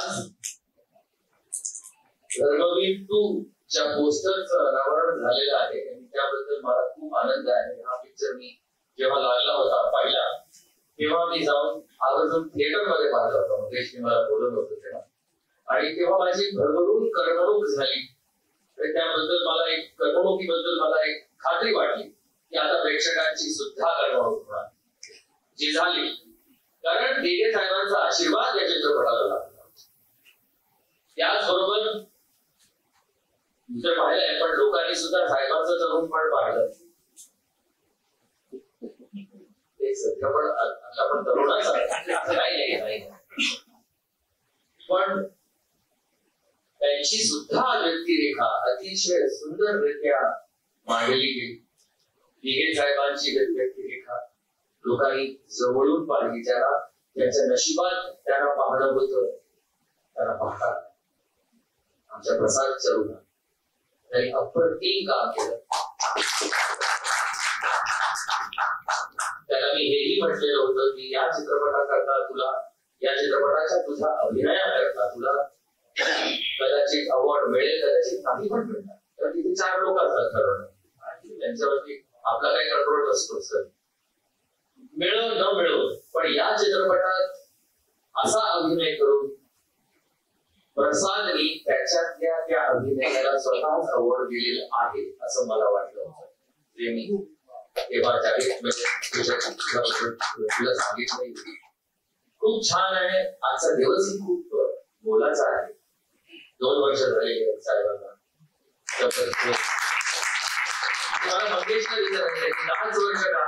आज धर्मवीर 2 च्या पोस्टरचं अनावरण झालेलं आहे आणि त्याबद्दल मला खूप आनंद आहे. हा पिक्चर मी जेव्हा लागला होता पाहिला तेव्हा मी जाऊन आवर्जून थिएटर मध्ये पाहिला होता. मुकेशने मला बोलवलं होतं तेव्हा, आणि तेव्हा माझी भरभरून करमणूक झाली. त्याबद्दल मला एक करमणुकीबद्दल मला एक खात्री वाटली की आता प्रेक्षकांची सुद्धा करमणूक होणार, जी झाली. कारण दिघे साहेबांचा आशीर्वाद या चित्रपटाला लागला. त्याचबरोबर दुसरं पाहिलंय, पण लोकांनी सुद्धा साहेबांचं तरुण पण पाहिलं. सध्या पण आता पण तरुणाच नाही, पण त्यांची सुद्धा व्यक्तिरेखा अतिशय सुंदररित्या मांडली गेली. दिघे साहेबांची व्यक्तिरेखा लोकांनी जवळून पाहिली. ज्याला त्यांच्या नशिबात त्यांना पाहणं होतं त्यांना पाहतात. आमच्या प्रसाद चरुणा त्यांनी अप्रतिम काम केलं. त्याला मी हेही म्हटलेलं होतं की या चित्रपटाकरता तुला, या चित्रपटाच्या तुझ्या अभिनयाकरता तुला कदाचित अवॉर्ड मिळेल, कदाचित नाही पण मिळणार. तर तिथे 4 लोक असतात ठरवणं, त्यांच्यावरती आपला काही कंट्रोल नसतो. सर मिळो न मिळो, पण या चित्रपटात असा अभिनय करून प्रसादनी त्याच्यातल्या त्या अभिनयाला स्वतःच अवॉर्ड दिलेला आहे असं मला वाटलं होतं. ते मी तेव्हा तुला सांगितलं. खूप छान आहे. आजचा दिवसही खूप मोलाचा आहे. 2 वर्ष झाले साहेबांना. मला मंगेशला विचारायचं की 10च वर्ष का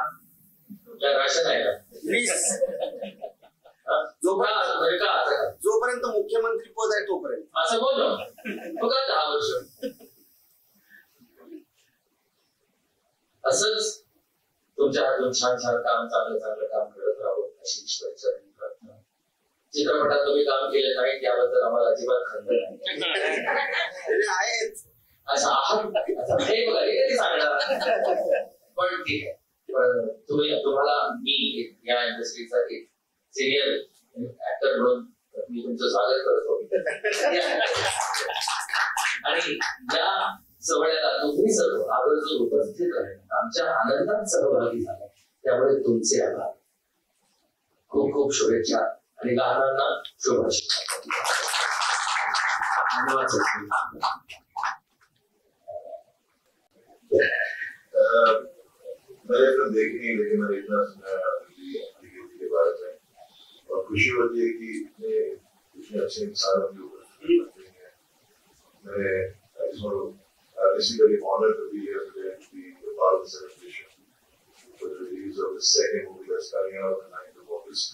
राशन आहे का? 20 जोपर्यंत मुख्यमंत्री पद आहे तोपर्यंत असं बोल बघा. 10 वर्ष असंच तुमच्या हातून छान छान काम, चांगलं काम करत राहू अशी ईश्वरचरणी प्रार्थना. चित्रपटात तुम्ही काम केले नाही त्याबद्दल आम्हाला अजिबात खंत नाही. आहेच असं आहात हे बघा, हे कधी सांगणार. पण ठीक आहे, तुम्हाला मी या इंडस्ट्रीचा एक सिनियर ऍक्टर म्हणून मी तुमचं स्वागत करतो. आणि या सोहळ्याला तुम्ही सर्व आवर्जून उपस्थित आहे, आमच्या आनंदात सहभागी झाला, त्यामुळे तुमचे आभार. खूप खूप शुभेच्छा आणि लहानांना शुभाशंका. मैंने तो देखी नहीं, लेकिन मैंने इतना सुना के बारे में, और खुशी होती है कि इतने अच्छे इंसानों के ऊपर मैं basically honored to be here today and be a part of the celebration for the release of the second movie that's coming out on the 9th of August.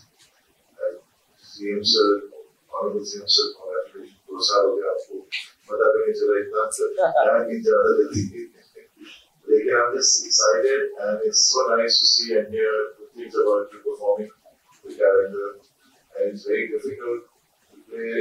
And CM sir, honorable CM sir, congratulations. 2 साल हो गए आपको, पता भी नहीं चला इतना time की ज़्यादा जल्दी गई. Lekin I'm just excited and it's so nice to see and hear the things about you performing the character. And it's very difficult to play